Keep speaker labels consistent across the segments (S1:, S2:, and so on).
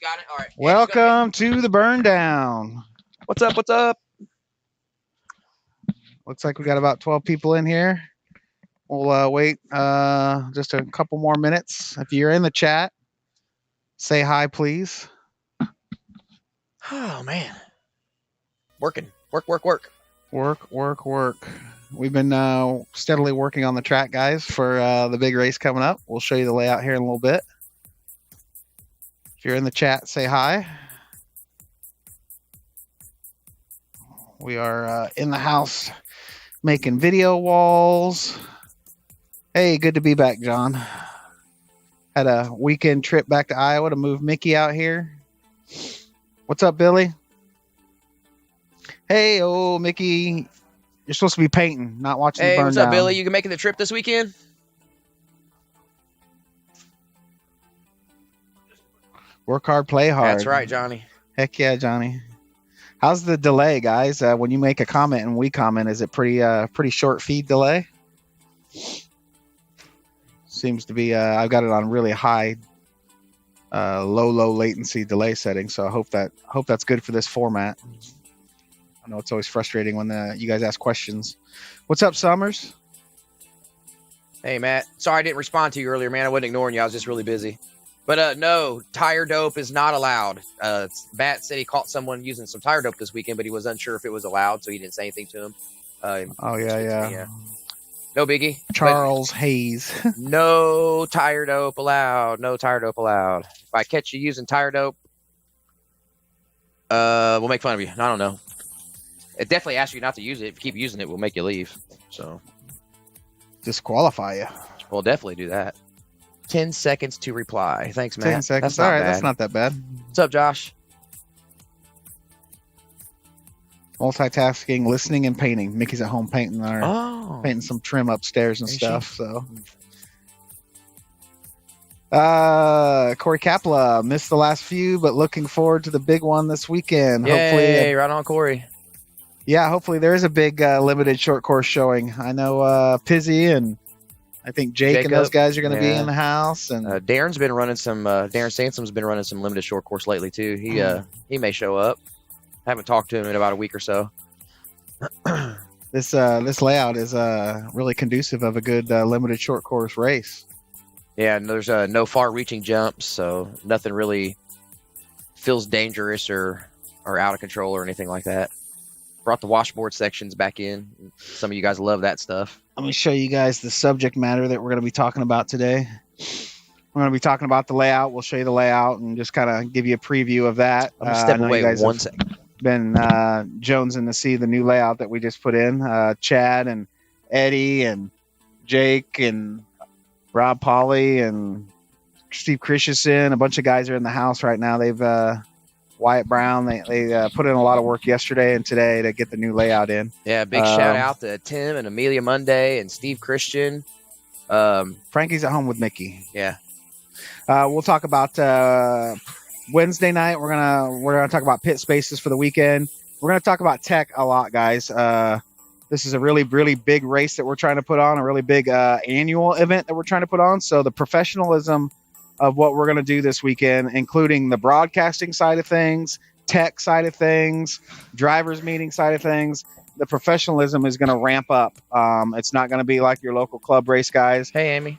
S1: got it. All right.
S2: Welcome to the burn down.
S1: What's up? What's up?
S2: Looks like we got about 12 people in here. We'll wait just a couple more minutes. If you're in the chat, say hi, please.
S1: Oh, man. Working. Work.
S2: Work. We've been steadily working on the track, guys, for the big race coming up. We'll show you the layout here in a little bit. If you're in the chat, say hi. We are in the house making video walls. Hey, good to be back, John. Had a weekend trip back to Iowa to move Mickey out here. What's up, Billy? Hey, Mickey. You're supposed to be painting, not watching the burn down.
S1: Hey, what's up, Billy? You making the trip this weekend?
S2: Work hard, play hard.
S1: That's right, Johnny.
S2: Heck yeah, Johnny. How's the delay, guys? When you make a comment and we comment, is it pretty short feed delay? Seems to be. I've got it on really high, low latency delay setting. So I hope that's good for this format. I know it's always frustrating when you guys ask questions. What's up, Summers?
S1: Hey, Matt. Sorry I didn't respond to you earlier, man. I wasn't ignoring you. I was just really busy. But no, tire dope is not allowed. Matt said he caught someone using some tire dope this weekend, but he was unsure if it was allowed, so he didn't say anything to him.
S2: Oh, yeah.
S1: No biggie.
S2: Charles Hayes.
S1: No tire dope allowed. No tire dope allowed. If I catch you using tire dope, we'll make fun of you. I don't know. It definitely asks you not to use it. If you keep using it, we'll make you leave. So
S2: disqualify you.
S1: We'll definitely do that. 10 seconds to reply. Thanks, Matt.
S2: 10 seconds. All right, that's not that bad.
S1: What's up, Josh?
S2: Multitasking, listening, and painting. Mickey's at home painting painting some trim upstairs and stuff. So, Corey Kapla missed the last few, but looking forward to the big one this weekend.
S1: Yay, right on, Corey.
S2: Yeah, hopefully there is a big limited short course showing. I know Pizzy and I think Jacob and those guys are going to be in the house. And
S1: Darren's been running some. Darren Sansom's been running some limited short course lately too. He may show up. Haven't talked to him in about a week or so.
S2: This layout is really conducive of a good limited short course race.
S1: Yeah, and there's no far-reaching jumps, so nothing really feels dangerous or out of control or anything like that. Brought the washboard sections back in. Some of you guys love that stuff.
S2: Let me show you guys the subject matter that we're going to be talking about today. We're going to be talking about the layout. We'll show you the layout and just kind of give you a preview of that.
S1: I'm going to step away 1 second.
S2: Been jonesing to see the new layout that we just put in. Chad and Eddie and Jake and Rob Polly and Steve Christensen. A bunch of guys are in the house right now. They've Wyatt Brown. They put in a lot of work yesterday and today to get the new layout in.
S1: Yeah, big shout out to Tim and Amelia Monday and Steve Christian.
S2: Frankie's at home with Mickey.
S1: Yeah.
S2: We'll talk about Wednesday night. We're gonna talk about pit spaces for the weekend. We're gonna talk about tech a lot, guys. This is a really big race that we're trying to put on, a really big annual event that we're trying to put on. So the professionalism of what we're going to do this weekend, including the broadcasting side of things, tech side of things, drivers meeting side of things, the professionalism is going to ramp up. It's not going to be like your local club race guys.
S1: Hey, Amy.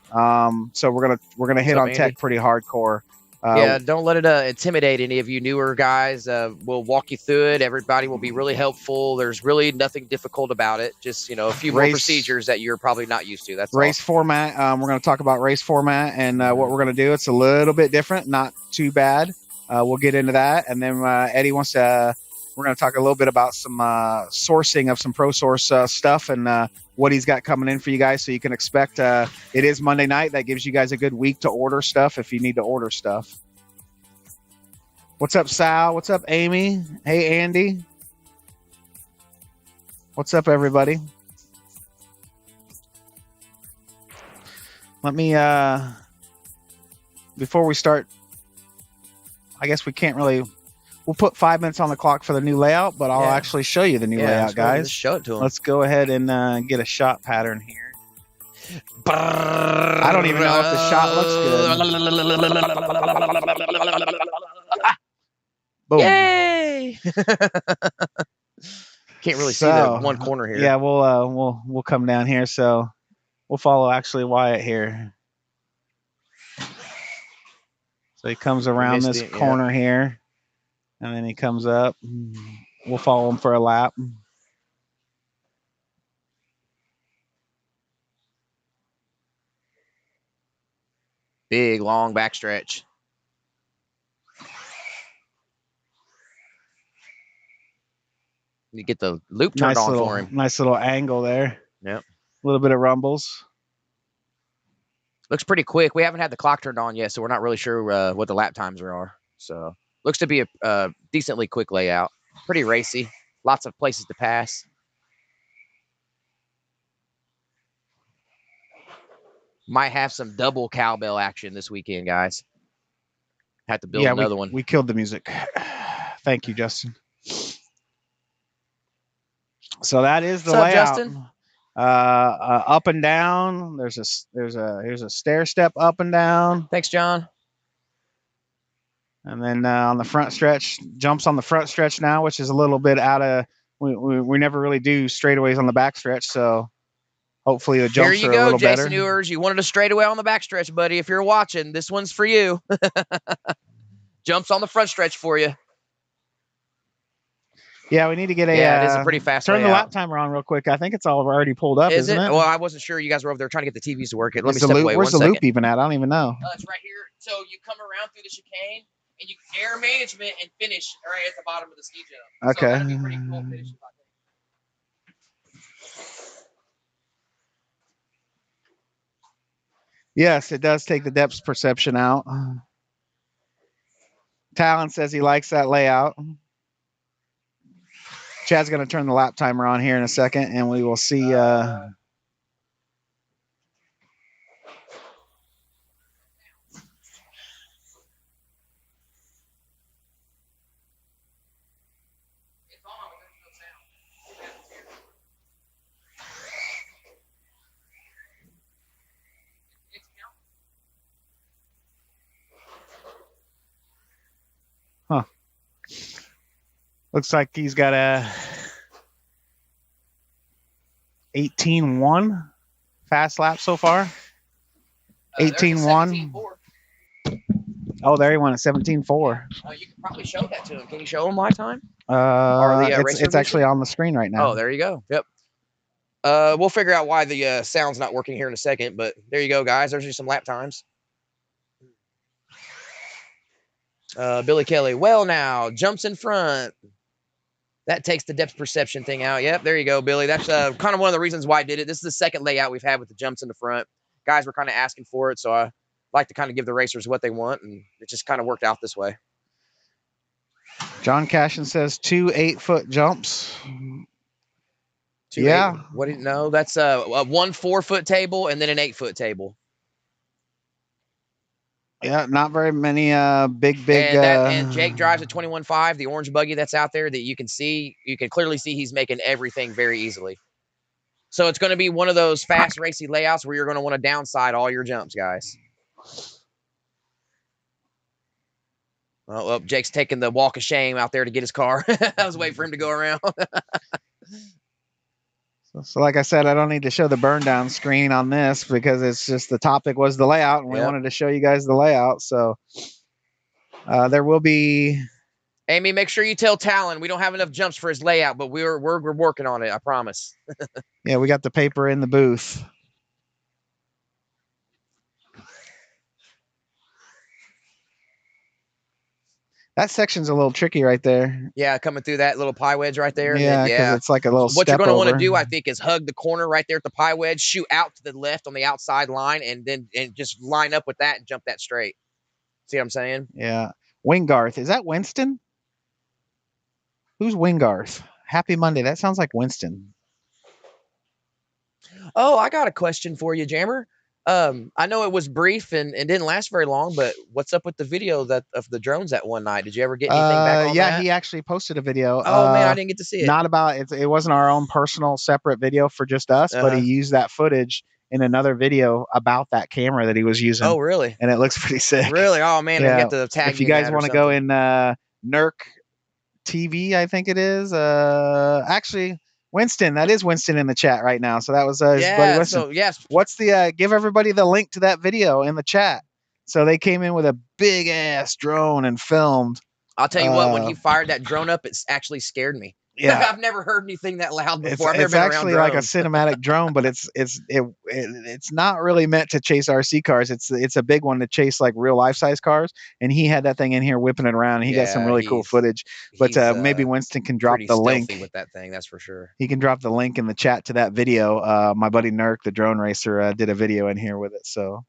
S2: So we're gonna hit on Andy? Tech pretty hardcore.
S1: Yeah, don't let it intimidate any of you newer guys. We'll walk you through it. Everybody will be really helpful. There's really nothing difficult about it. Just, a few more procedures that you're probably not used to. That's
S2: race format. We're going to talk about race format and what we're going to do. It's a little bit different, not too bad. We'll get into that. And then Eddie we're going to talk a little bit about some sourcing of some pro source stuff and what he's got coming in for you guys. So you can expect it is Monday night. That gives you guys a good week to order stuff if you need to order stuff. What's up, Sal? What's up, Amy? Hey, Andy. What's up, everybody? Let me, before we start, I guess we can't really, we'll put 5 minutes on the clock for the new layout, but I'll actually show you the new layout, guys.
S1: Show it to them.
S2: Let's go ahead and get a shot pattern here. I don't even know if the shot looks good. Boom.
S1: Yay! Can't really see the one corner here.
S2: Yeah, we'll come down here. So we'll follow actually Wyatt here. So he comes around this corner here, and then he comes up. We'll follow him for a lap.
S1: Big, long backstretch. You get the loop turned on for him.
S2: Nice little angle there.
S1: Yep.
S2: A little bit of rumbles.
S1: Looks pretty quick. We haven't had the clock turned on yet, so we're not really sure what the lap times are. So looks to be a decently quick layout. Pretty racy. Lots of places to pass. Might have some double cowbell action this weekend, guys. Have to build another one.
S2: We killed the music. Thank you, Justin. So that is the layout.
S1: Justin?
S2: Up and down. Here's a stair step up and down.
S1: Thanks, John.
S2: And then on the front stretch, jumps on the front stretch now, which is a little bit out of. We never really do straightaways on the back stretch, so hopefully the jumps are a little better.
S1: Here you go, Jason Ewers. You wanted a straightaway on the back stretch, buddy. If you're watching, this one's for you. Jumps on the front stretch for you.
S2: Yeah, we need to get a.
S1: Yeah, it is a pretty fast.
S2: Turn the lap timer on real quick. I think it's all already pulled up. Isn't it?
S1: Well, I wasn't sure. You guys were over there trying to get the TVs to work. Let me step away.
S2: Where's the loop even at? I don't even know.
S1: It's right here. So you come around through the chicane and you air management and finish right at the bottom of the ski jump.
S2: Okay.
S1: So that'd be pretty cool finish.
S2: Yes, it does take the depth perception out. Talon says he likes that layout. Chad's going to turn the lap timer on here in a second, and we will see. It's on. Huh. Looks like he's got a 18-1 fast lap so far. 18-1. Oh, there he went at 17-4.
S1: You can probably show that to him. Can you show him my time?
S2: It's actually on the screen right now.
S1: Oh, there you go. Yep. We'll figure out why the sound's not working here in a second, but there you go, guys. There's just some lap times. Billy Kelly. Well, now jumps in front. That takes the depth perception thing out. Yep, there you go, Billy. That's kind of one of the reasons why I did it. This is the second layout we've had with the jumps in the front. Guys were kind of asking for it, so I like to kind of give the racers what they want, and it just kind of worked out this way.
S2: John Cashin says 2 8-foot jumps.
S1: What do you know? That's a 1 4-foot table and then an 8-foot table.
S2: Yeah, not very many big.
S1: And Jake drives a 21.5, the orange buggy that's out there that you can see. You can clearly see he's making everything very easily. So it's going to be one of those fast, racy layouts where you're going to want to downside all your jumps, guys. Oh, Jake's taking the walk of shame out there to get his car. I was waiting for him to go around.
S2: So like I said, I don't need to show the burn down screen on this because it's just the topic was the layout, and we wanted to show you guys the layout. So there will be.
S1: Amy, make sure you tell Talon we don't have enough jumps for his layout, but we're working on it. I promise.
S2: Yeah, we got the paper in the booth. That section's a little tricky right there.
S1: Yeah, coming through that little pie wedge right there.
S2: Yeah, because it's like a little
S1: What
S2: step
S1: you're going to want to
S2: over.
S1: do, I think, is hug the corner right there at the pie wedge, shoot out to the left on the outside line, and just line up with that and jump that straight. See what I'm saying?
S2: Yeah. Wingarth. Is that Winston? Who's Wingarth? Happy Monday. That sounds like Winston.
S1: Oh, I got a question for you, Jammer. I know it was brief and didn't last very long, but what's up with the video of the drones that one night? Did you ever get anything back on that?
S2: He actually posted a video.
S1: Oh man, I didn't get to see it.
S2: Not about it. It wasn't our own personal separate video for just us, but he used that footage in another video about that camera that he was using.
S1: Oh, really?
S2: And it looks pretty sick.
S1: Really? Oh man, I get to tag.
S2: If you guys want to go in Nurk TV, I think it is. Actually, Winston, that is Winston in the chat right now. So that was his buddy
S1: Yeah.
S2: Winston.
S1: So yes,
S2: What's the give everybody the link to that video in the chat? So they came in with a big ass drone and filmed.
S1: I'll tell you what. When he fired that drone up, it's actually scared me.
S2: Yeah,
S1: I've never heard anything that loud before. I've never
S2: it's
S1: been around
S2: actually like a
S1: drones.
S2: cinematic drone, but it's not really meant to chase RC cars. It's a big one to chase like real life size cars. And he had that thing in here whipping it around. And he got some
S1: Yeah,
S2: really cool footage. But
S1: he's
S2: maybe Winston can drop
S1: pretty
S2: the
S1: stealthy
S2: link.
S1: with that thing. That's for sure.
S2: He can drop the link in the chat to that video. My buddy Nurk, the drone racer, did a video in here with it. So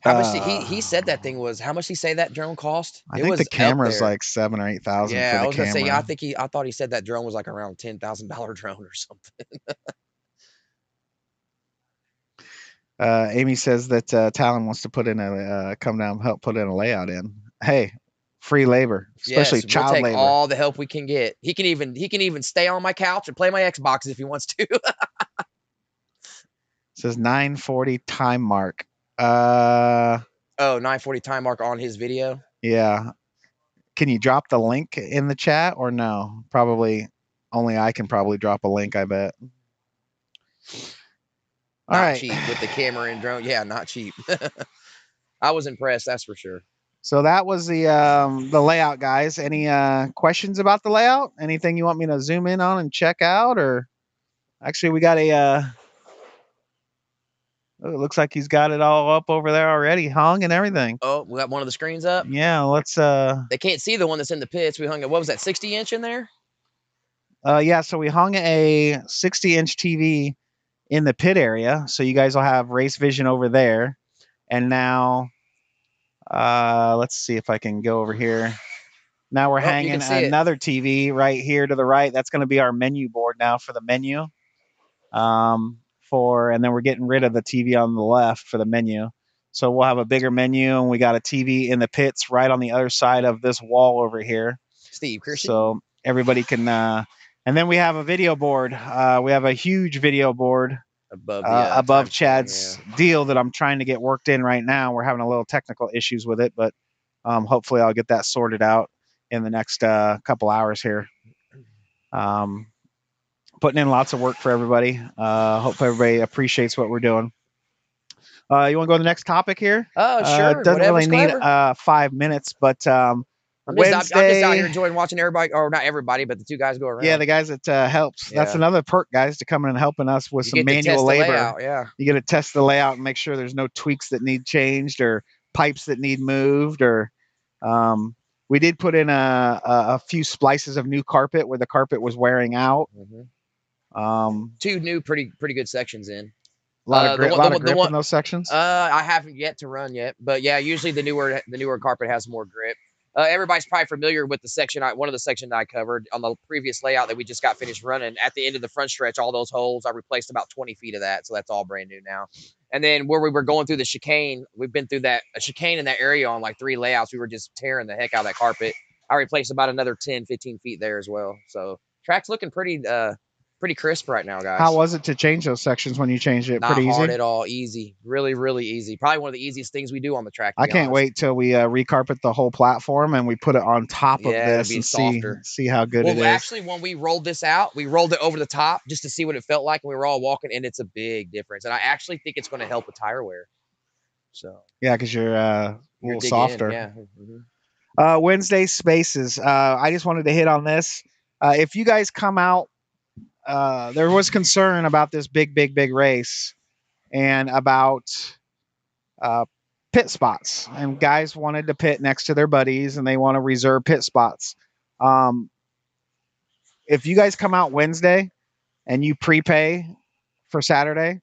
S1: how much he said that thing was? How much did he say that drone cost?
S2: I think the camera's like $7,000 or $8,000
S1: Yeah,
S2: for the
S1: I was gonna
S2: camera.
S1: say. Yeah, I thought he said that drone was like around $10,000 drone or something.
S2: Amy says that Talon wants to put in come down, help put in a layout in. Hey, free labor, especially child
S1: we'll take
S2: labor.
S1: all the help we can get. He can even stay on my couch and play my Xboxes if he wants to.
S2: Says 9:40 time mark.
S1: Oh, 9:40 time mark on his video.
S2: Yeah. Can you drop the link in the chat or no? Probably only I can probably drop a link, I bet. All right.
S1: Cheap with the camera and drone. Yeah, not cheap. I was impressed, that's for sure.
S2: So that was the layout, guys. Any questions about the layout? Anything you want me to zoom in on and check out? Or actually, we got a. It looks like he's got it all up over there already, hung and everything.
S1: Oh, we got one of the screens up.
S2: Yeah, let's.
S1: They can't see the one that's in the pits. We hung it. What was that? 60-inch in there?
S2: Yeah. So we hung a 60-inch TV in the pit area, so you guys will have race vision over there. And now, let's see if I can go over here. Now we're hanging another TV right here to the right. That's going to be our menu board now for the menu. And then we're getting rid of the TV on the left for the menu. So we'll have a bigger menu, and we got a TV in the pits right on the other side of this wall over here.
S1: Steve, Christian.
S2: So everybody can. And then we have a video board. We have a huge video board above Chad's deal that I'm trying to get worked in right now. We're having a little technical issues with it, but hopefully I'll get that sorted out in the next couple hours here. Putting in lots of work for everybody. Hope everybody appreciates what we're doing. You want to go to the next topic here?
S1: Oh, sure.
S2: It doesn't really need 5 minutes, but Wednesday.
S1: I'm just out here enjoying watching everybody, or not everybody, but the two guys go around.
S2: Yeah, the guys that helps. Yeah. That's another perk, guys, to come in and helping us with some manual labor.
S1: Layout,
S2: you get to test the layout and make sure there's no tweaks that need changed or pipes that need moved. Or we did put in a few splices of new carpet where the carpet was wearing out.
S1: Two new pretty good sections in.
S2: A lot of grip in those sections.
S1: I haven't yet to run yet, but yeah, usually the newer carpet has more grip. Everybody's probably familiar with the section. One of the sections I covered on the previous layout that we just got finished running. At the end of the front stretch, all those holes, I replaced about 20 feet of that, so that's all brand new now. And then where we were going through the chicane, we've been through a chicane in that area on like 3 layouts. We were just tearing the heck out of that carpet. I replaced about another 10, 15 feet there as well. So track's looking pretty crisp right now, guys.
S2: How was it to change those sections when you changed it? Pretty easy?
S1: Not hard at all. Easy. Really, really easy. Probably one of the easiest things we do on the track.
S2: I can't wait till we recarpet the whole platform and we put it on top of this and see how good it is.
S1: Actually, when we rolled this out, we rolled it over the top just to see what it felt like, and we were all walking, and it's a big difference. And I actually think it's going to help with tire wear. So
S2: yeah, because you're a little softer.
S1: Yeah.
S2: Wednesday spaces. I just wanted to hit on this. If you guys come out, there was concern about this big race and about pit spots, and guys wanted to pit next to their buddies and they want to reserve pit spots. If you guys come out Wednesday and you prepay for Saturday,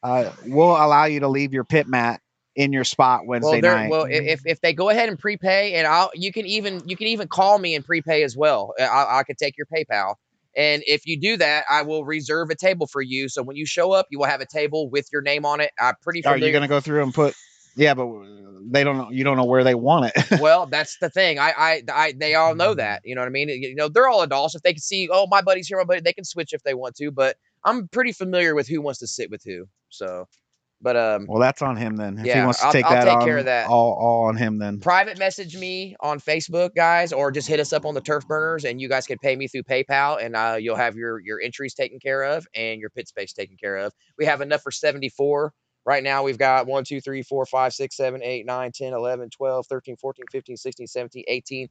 S2: we'll allow you to leave your pit mat in your spot Wednesday night.
S1: Well, if they go ahead and prepay, and you can even call me and prepay as well. I could take your PayPal. And if you do that, I will reserve a table for you. So when you show up, you will have a table with your name on it. I'm pretty familiar.
S2: Are you going to go through and put? Yeah, but they don't know. You don't know where they want it.
S1: Well, that's the thing. They all know that. You know what I mean? You know, they're all adults. If they can see, oh, my buddy's here, they can switch if they want to. But I'm pretty familiar with who wants to sit with who. So But
S2: Well, that's on him then. If he
S1: yeah,
S2: wants to take
S1: I'll
S2: that
S1: take care
S2: on,
S1: of that.
S2: all on him then.
S1: Private message me on Facebook, guys, or just hit us up on the TurfBurners, and you guys can pay me through PayPal, and you'll have your entries taken care of and your pit space taken care of. We have enough for 74. Right now, we've got 1, 2, 3, 4, 5, 6, 7, 8, 9, 10, 11, 12, 13, 14, 15, 16, 17, 18,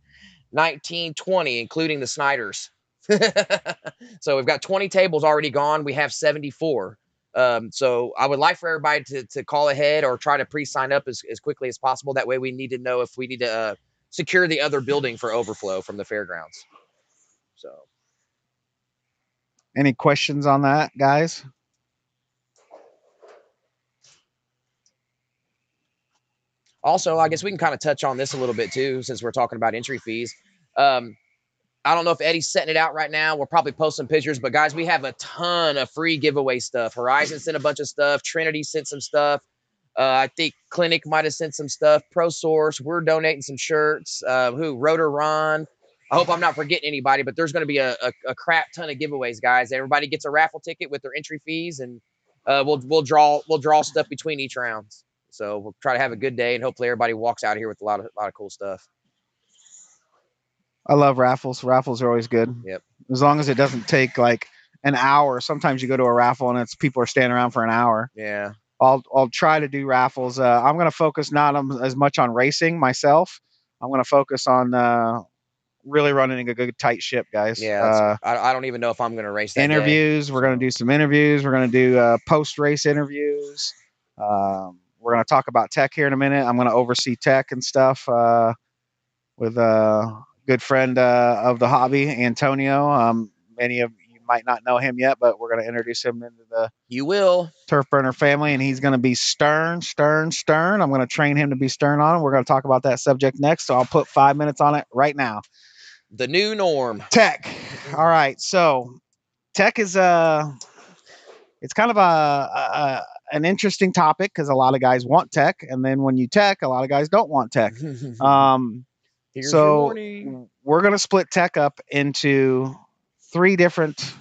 S1: 19, 20, including the Snyders. So we've got 20 tables already gone. We have 74. So I would like for everybody to call ahead or try to pre-sign up as quickly as possible. That way we need to know if we need to secure the other building for overflow from the fairgrounds. So
S2: Any questions on that, guys?
S1: also, I guess we can kind of touch on this a little bit too, since we're talking about entry fees. Um, I don't know if Eddie's setting it out right now. We'll probably post some pictures, but guys, we have a ton of free giveaway stuff. Horizon sent a bunch of stuff. Trinity sent some stuff. I think Clinic might have sent some stuff. ProSource, we're donating some shirts. Rotor Ron. I hope I'm not forgetting anybody, but there's going to be a crap ton of giveaways, guys. Everybody gets a raffle ticket with their entry fees, and we'll draw stuff between each rounds. So we'll try to have a good day, and hopefully everybody walks out here with a lot of cool stuff.
S2: I love raffles. Raffles are always good.
S1: Yep.
S2: As long as it doesn't take like an hour. Sometimes you go to a raffle and it's people are standing around for an hour.
S1: Yeah.
S2: I'll try to do raffles. I'm going to focus not as much on racing myself. I'm going to focus on really running a good tight ship, guys.
S1: Yeah. I don't even know if I'm going to race that
S2: interviews.
S1: day,
S2: We're going to do some interviews. We're going to do post race interviews. We're going to talk about tech here in a minute. I'm going to oversee tech and stuff with a good friend of the hobby, Antonio. Many of you might not know him yet, but we're going to introduce him into the TurfBurner family, and he's going to be stern. I'm going to train him to be stern on him. We're going to talk about that subject next, so I'll put 5 minutes on it right now.
S1: The new norm.
S2: Tech. All right, so tech is it's kind of an interesting topic because a lot of guys want tech, and then when you tech, a lot of guys don't want tech. So we're going to split tech up into 3 different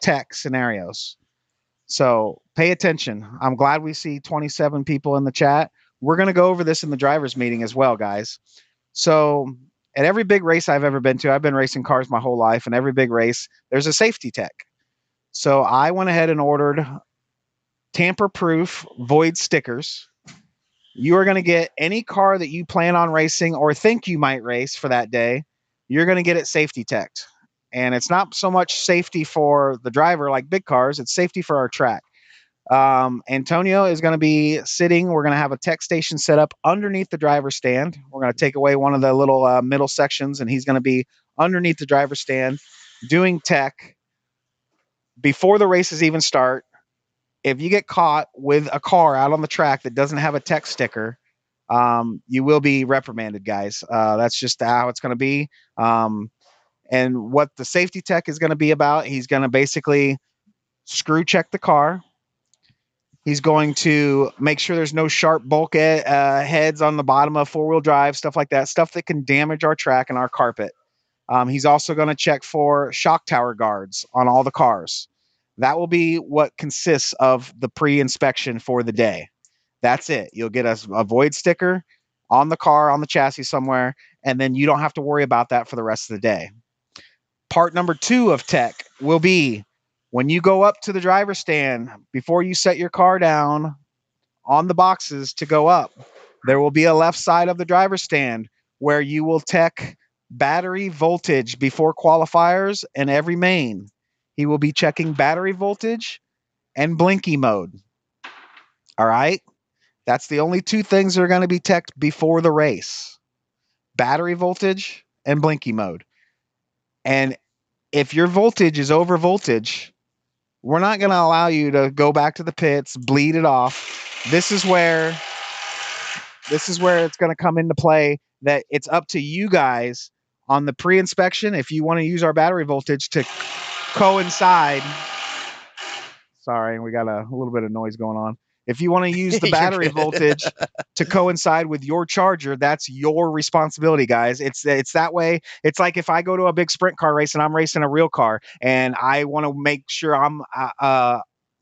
S2: tech scenarios. So pay attention. I'm glad we see 27 people in the chat. We're going to go over this in the drivers meeting as well, guys. So at every big race I've ever been to, I've been racing cars my whole life, and every big race, there's a safety tech. So I went ahead and ordered tamper-proof void stickers. You are going to get any car that you plan on racing or think you might race for that day. You're going to get it safety teched. And it's not so much safety for the driver like big cars, it's safety for our track. Antonio is going to be sitting. We're going to have a tech station set up underneath the driver's stand. We're going to take away one of the little middle sections, and he's going to be underneath the driver's stand doing tech before the races even start. If you get caught with a car out on the track that doesn't have a tech sticker, you will be reprimanded, guys. That's just how it's going to be. And what the safety tech is going to be about, he's going to basically screw check the car. He's going to make sure there's no sharp bulkhead heads on the bottom of four-wheel drive, stuff like that, stuff that can damage our track and our carpet. He's also going to check for shock tower guards on all the cars. That will be what consists of the pre-inspection for the day. That's it. You'll get a void sticker on the car, on the chassis somewhere, and then you don't have to worry about that for the rest of the day. Part number 2 of tech will be when you go up to the driver's stand, before you set your car down on the boxes to go up, there will be a left side of the driver's stand where you will tech battery voltage before qualifiers and every main. He will be checking battery voltage and blinky mode. All right? That's the only 2 things that are going to be teched before the race. Battery voltage and blinky mode. And if your voltage is over voltage, we're not going to allow you to go back to the pits, bleed it off. This is where it's going to come into play that it's up to you guys on the pre-inspection if you want to use our battery voltage to coincide. Sorry, we got a little bit of noise going on. If you want to use the battery voltage to coincide with your charger, that's your responsibility, guys. It's that way. It's like if I go to a big sprint car race and I'm racing a real car and I want to make sure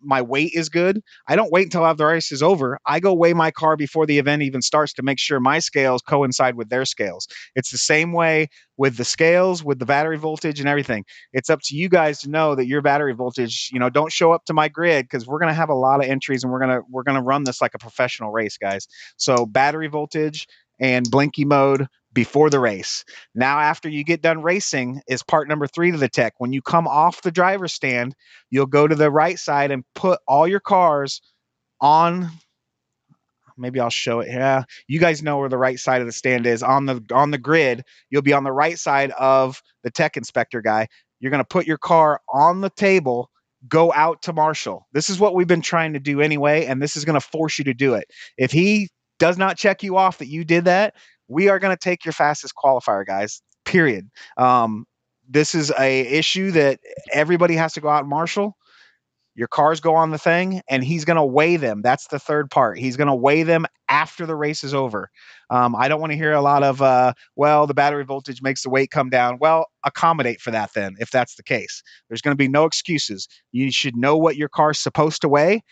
S2: my weight is good, I don't wait until after the race is over. I go weigh my car before the event even starts to make sure my scales coincide with their scales. It's the same way with the scales, with the battery voltage and everything. It's up to you guys to know that your battery voltage, don't show up to my grid, because we're going to have a lot of entries, and we're going to run this like a professional race, guys. So battery voltage and blinky mode before the race. Now, after you get done racing, is part number 3 to the tech. When you come off the driver's stand, you'll go to the right side and put all your cars on. Maybe I'll show it. Yeah, you guys know where the right side of the stand is on the grid. You'll be on the right side of the tech inspector guy. You're going to put your car on the table, go out to marshal. This is what we've been trying to do anyway, and this is going to force you to do it. If he does not check you off that you did that, we are going to take your fastest qualifier, guys. Period. This is a issue that everybody has to go out and marshal. Your cars go on the thing, and he's going to weigh them. That's the third part. He's going to weigh them after the race is over. I don't want to hear a lot of, the battery voltage makes the weight come down. Well, accommodate for that then, if that's the case. There's going to be no excuses. You should know what your car's supposed to weigh.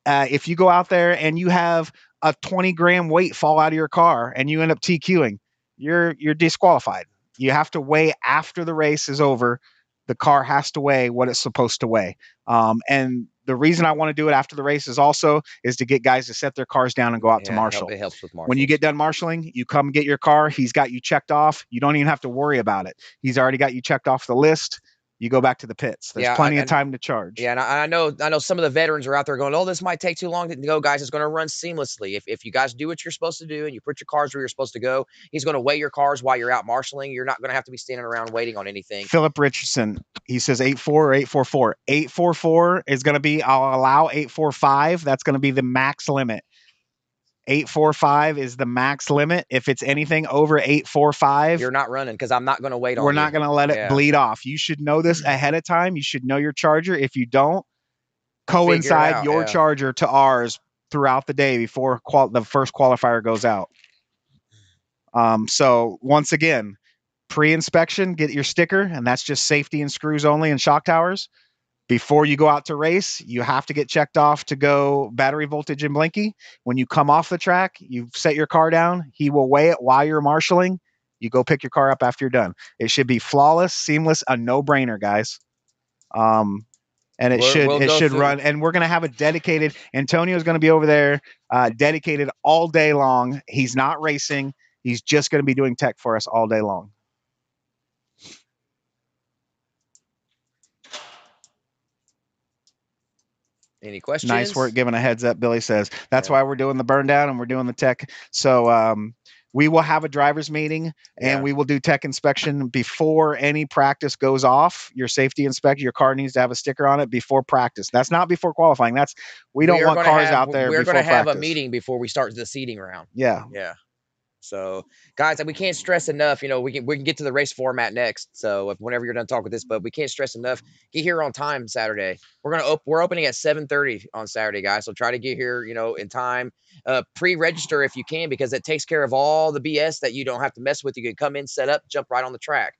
S2: If you go out there and you have a 20-gram weight fall out of your car and you end up TQing, you're disqualified. You have to weigh after the race is over. The car has to weigh what it's supposed to weigh. And the reason I want to do it after the race is to get guys to set their cars down and go out to marshal.
S1: It helps with marshals.
S2: When you get done marshaling, you come get your car. He's got you checked off. You don't even have to worry about it. He's already got you checked off the list. You go back to the pits. There's plenty of time to charge.
S1: Yeah, and I know some of the veterans are out there going, "Oh, this might take too long to go, guys. It's going to run seamlessly. If you guys do what you're supposed to do and you put your cars where you're supposed to go, he's going to weigh your cars while you're out marshaling. You're not going to have to be standing around waiting on anything."
S2: Philip Richardson, he says 84 or 844. 844 is going to be, I'll allow 845. That's going to be the max limit. 845 is the max limit. If it's anything over 845,
S1: you're not running, because I'm not going to wait on you.
S2: We're not going to let it bleed off. You should know this ahead of time. You should know your charger. If you don't, coincide your charger to ours throughout the day before the first qualifier goes out. So once again, pre-inspection, get your sticker, and that's just safety and screws only and shock towers. Before you go out to race, you have to get checked off to go battery voltage and blinky. When you come off the track, you've set your car down. He will weigh it while you're marshaling. You go pick your car up after you're done. It should be flawless, seamless, a no-brainer, guys. And it should run. And we're going to have a dedicated. Antonio's going to be over there, dedicated all day long. He's not racing. He's just going to be doing tech for us all day long.
S1: Any questions?
S2: Nice work giving a heads up, Billy says. That's why we're doing the burn down and we're doing the tech. So we will have a driver's meeting and we will do tech inspection before any practice goes off. Your safety inspector, your car needs to have a sticker on it before practice. That's not before qualifying. We don't want cars out there before practice. We're going to have
S1: a meeting before we start the seating round.
S2: Yeah.
S1: Yeah. So, guys, we can't stress enough. We can get to the race format next. So, whenever you're done talking with this, but we can't stress enough. Get here on time Saturday. We're opening at 7:30 on Saturday, guys. So try to get here, in time. Pre-register if you can, because it takes care of all the BS that you don't have to mess with. You can come in, set up, jump right on the track.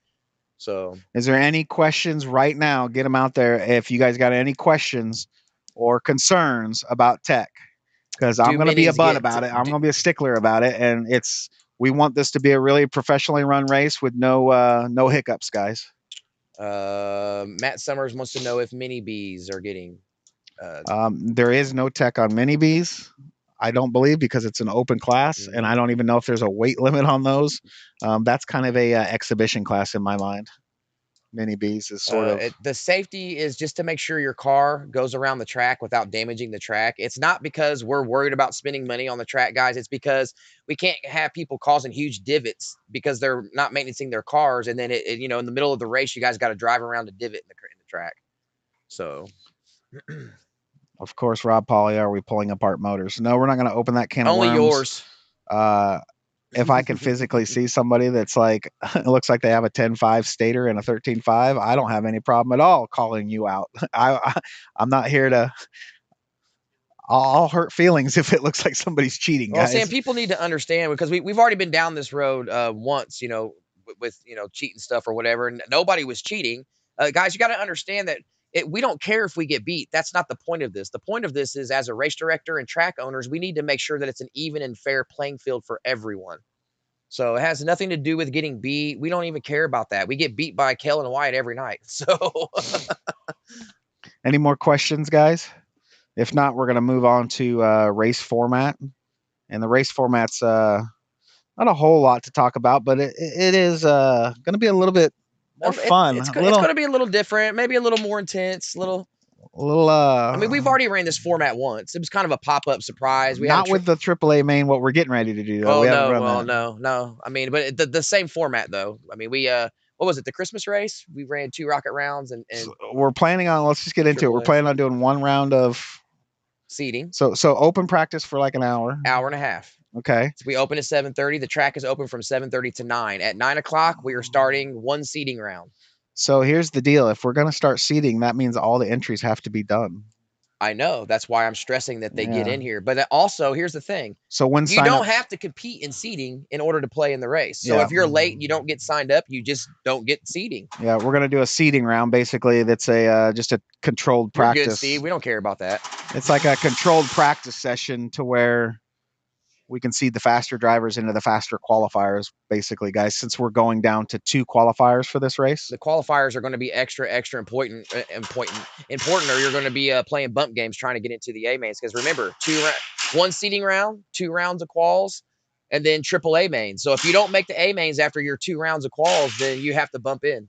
S1: So,
S2: is there any questions right now? Get them out there. If you guys got any questions or concerns about tech. Because I'm going to be a butt about it. I'm going to be a stickler about it. And we want this to be a really professionally run race with no hiccups, guys.
S1: Matt Summers wants to know if mini Bs are getting.
S2: There is no tech on mini Bs, I don't believe, because it's an open class. And I don't even know if there's a weight limit on those. That's kind of a exhibition class in my mind. Mini Bs is sort of
S1: the safety is just to make sure your car goes around the track without damaging the track. It's not because we're worried about spending money on the track, guys. It's because we can't have people causing huge divots because they're not maintaining their cars, and then in the middle of the race, you guys got to drive around a divot in the track. So,
S2: of course, Rob Polly, are we pulling apart motors? No, we're not going to open that can of worms.
S1: Only yours.
S2: If I can physically see somebody that's like, it looks like they have a 10.5 stator and a 13.5, I don't have any problem at all calling you out. I'm not here to, I'll hurt feelings if it looks like somebody's cheating, guys.
S1: Well, Sam, people need to understand, because we've already been down this road once, with cheating stuff or whatever, and nobody was cheating. Guys, you got to understand that we don't care if we get beat. That's not the point of this. The point of this is, as a race director and track owners, we need to make sure that it's an even and fair playing field for everyone. So it has nothing to do with getting beat. We don't even care about that. We get beat by Kellen White every night. So
S2: Any more questions, guys? If not, we're going to move on to race format. And the race format's not a whole lot to talk about, but it is going to be a little bit more fun.
S1: It's going to be a little different, maybe a little more intense, I mean, we've already ran this format once. It was kind of a pop-up surprise. We
S2: not with the AAA main, what we're getting ready to do, though.
S1: No. I mean, but the same format, though. I mean, we what was it? The Christmas race? We ran 2 rocket rounds, and
S2: so we're planning on. Let's just get into it. We're planning on doing 1 round of
S1: seeding.
S2: So open practice for like an hour
S1: and a half.
S2: Okay.
S1: So we open at 7:30. The track is open from 7:30 to 9. At 9 o'clock, we are starting 1 seeding round.
S2: So here's the deal. If we're going to start seeding, that means all the entries have to be done.
S1: I know. That's why I'm stressing that they get in here. But also, here's the thing.
S2: So when
S1: you don't have to compete in seeding in order to play in the race. So if you're late, you don't get signed up. You just don't get seeding.
S2: Yeah, we're gonna do a seeding round. Basically, that's a just a controlled practice.
S1: You're good, Steve. We don't care about that.
S2: It's like a controlled practice session to where we can seed the faster drivers into the faster qualifiers, basically, guys, since we're going down to 2 qualifiers for this race.
S1: The qualifiers are going to be extra important, or you're going to be playing bump games trying to get into the A mains. Because remember, 1 seeding round, 2 rounds of quals, and then AAA mains. So if you don't make the A mains after your 2 rounds of quals, then you have to bump in.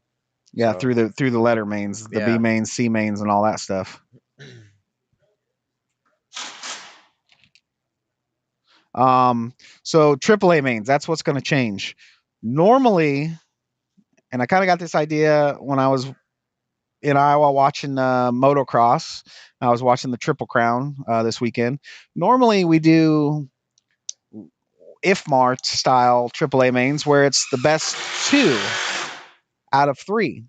S2: Yeah, so, through the letter mains, the B mains, C mains, and all that stuff. So AAA mains, that's what's going to change. Normally, and I kind of got this idea when I was in Iowa watching motocross. I was watching the Triple Crown this weekend. Normally, we do IFMAR style AAA mains where it's the best 2 out of 3.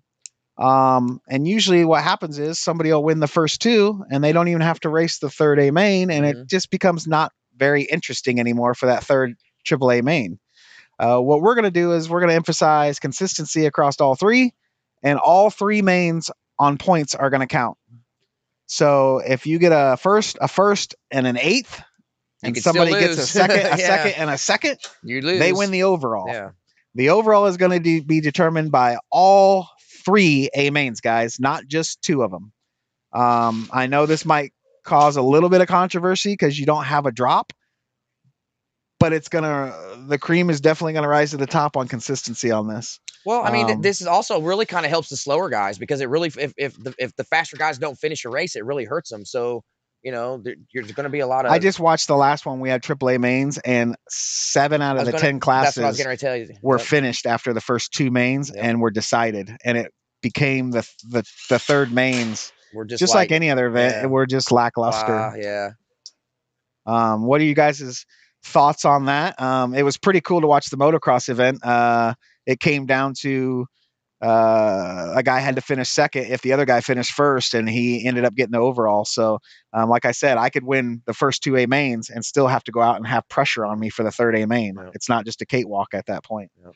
S2: And usually what happens is somebody will win the first 2 and they don't even have to race the third A main, and it just becomes not very interesting anymore for that third AAA main. What we're going to do is we're going to emphasize consistency across all 3, and all 3 mains on points are going to count. So if you get a first, and an 8th, and somebody gets a second, and a second,
S1: you lose.
S2: They win the overall.
S1: Yeah.
S2: The overall is going to be determined by all 3 A mains, guys, not just 2 of them. I know this might cause a little bit of controversy because you don't have a drop, but the cream is definitely going to rise to the top on consistency on this.
S1: Well, I mean, this is also really kind of helps the slower guys, because it really, if the faster guys don't finish a race, it really hurts them. So, you know, there's going to be a lot of.
S2: I just watched the last one. We had AAA mains, and 7 out of the 10 classes
S1: that's what I was going to tell you.
S2: Were finished after the first 2 mains and were decided, and it became the third mains. We're just like any other event. We're just lackluster. What are you guys' thoughts on that? It was pretty cool to watch the motocross event. It came down to a guy had to finish second if the other guy finished first, and he ended up getting the overall. So, like I said, I could win the first 2 A mains and still have to go out and have pressure on me for the third A main. Yep. It's not just a cakewalk at that point.
S1: Yep.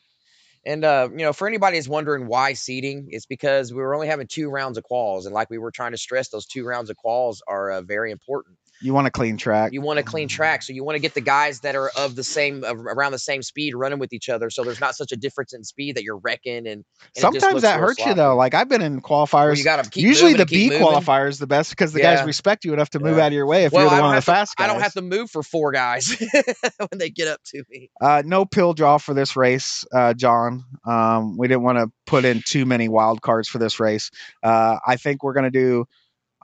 S1: And, you know, for anybody who's wondering why seeding, it's because we were only having 2 rounds of quals. And like we were trying to stress, those 2 rounds of quals are very important.
S2: You want a clean track.
S1: You want a clean track. So you want to get the guys that are around the same speed running with each other. So there's not such a difference in speed that you're wrecking. And
S2: sometimes that hurts you, though. Like I've been in qualifiers.
S1: You got to keep
S2: usually the B
S1: moving.
S2: qualifier is the best because the guys respect you enough to move out of your way if you're the one of the fast guys.
S1: I don't have to move for 4 guys when they get up to me.
S2: No pill draw for this race, John. We didn't want to put in too many wild cards for this race. I think we're going to do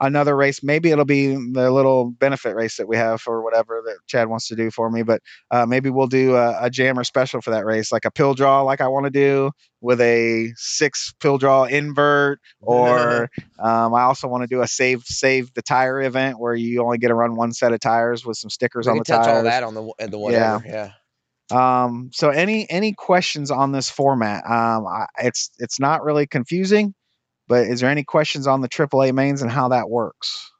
S2: another race. Maybe it'll be the little benefit race that we have or whatever that Chad wants to do for me. But maybe we'll do a jammer special for that race, like a pill draw, like I want to do with a 6 pill draw invert. Or I also want to do a save the tire event where you only get to run 1 set of tires with some stickers on the tires.
S1: Touch all that on the whatever. Yeah.
S2: So any questions on this format? It's not really confusing. But is there any questions on the AAA mains and how that works?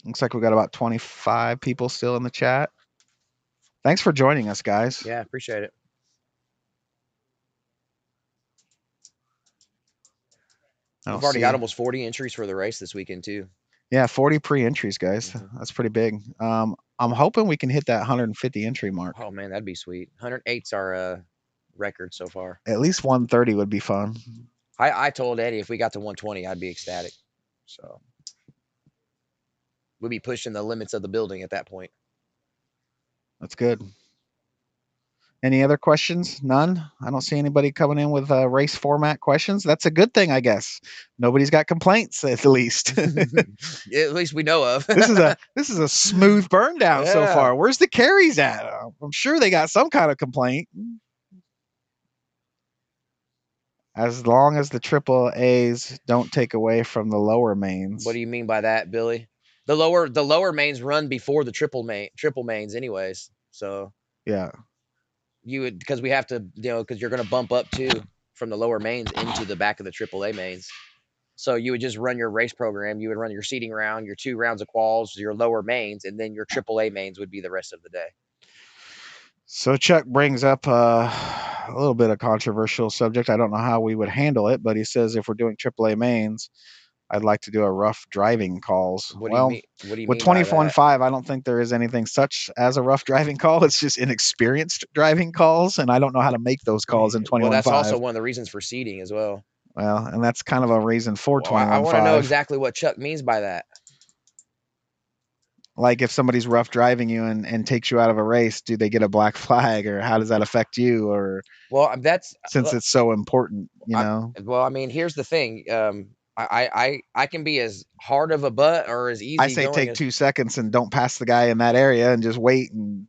S2: Looks like we got about 25 people still in the chat. Thanks for joining us, guys.
S1: Yeah, appreciate it.
S2: I
S1: We've
S2: don't
S1: already
S2: see
S1: got
S2: it.
S1: almost 40 entries for the race this weekend too.
S2: Yeah, 40 pre-entries, guys.
S1: Mhm.
S2: That's pretty big. I'm hoping we can hit that 150 entry mark.
S1: Oh man, that'd be sweet. 108's our record so far.
S2: At least 130 would be fun.
S1: I told Eddie if we got to 120, I'd be ecstatic. So we'd be pushing the limits of the building at that point.
S2: That's good. Any other questions? None? I don't see anybody coming in with race format questions. That's a good thing, I guess. Nobody's got complaints at least.
S1: At least we know of.
S2: This is a smooth burn down so
S1: Yeah.
S2: far. Where's the carries at? I'm sure they got some kind of complaint. As long as the triple A's don't take away from the lower mains.
S1: What do you mean by that, Billy? The lower mains run before the triple mains anyways. So
S2: Yeah.
S1: you would, because we have to, because you're going to bump up too from the lower mains into the back of the triple A mains. So you would just run your race program. You would run your seeding round, your 2 rounds of quals, your lower mains, and then your triple A mains would be the rest of the day.
S2: So Chuck brings up a little bit of controversial subject. I don't know how we would handle it, but he says if we're doing AAA mains, I'd like to do a rough driving calls.
S1: What do you
S2: Well,
S1: mean? What do you
S2: with
S1: mean by that?
S2: 24-5, I don't think there is anything such as a rough driving call. It's just inexperienced driving calls, and I don't know how to make those calls in
S1: Well, that's
S2: 21-5.
S1: also one of the reasons for seeding as well.
S2: Well, and that's kind of a reason for
S1: Well, I want to know
S2: 21-5.
S1: exactly what Chuck means by that.
S2: Like if somebody's rough driving you and takes you out of a race, do they get a black flag, or how does that affect you? Or
S1: Well, that's
S2: since it's so important,
S1: well, I mean, here's the thing. I can be as hard of a butt or as easy
S2: I say
S1: going
S2: take
S1: as,
S2: 2 seconds and don't pass the guy in that area and just wait and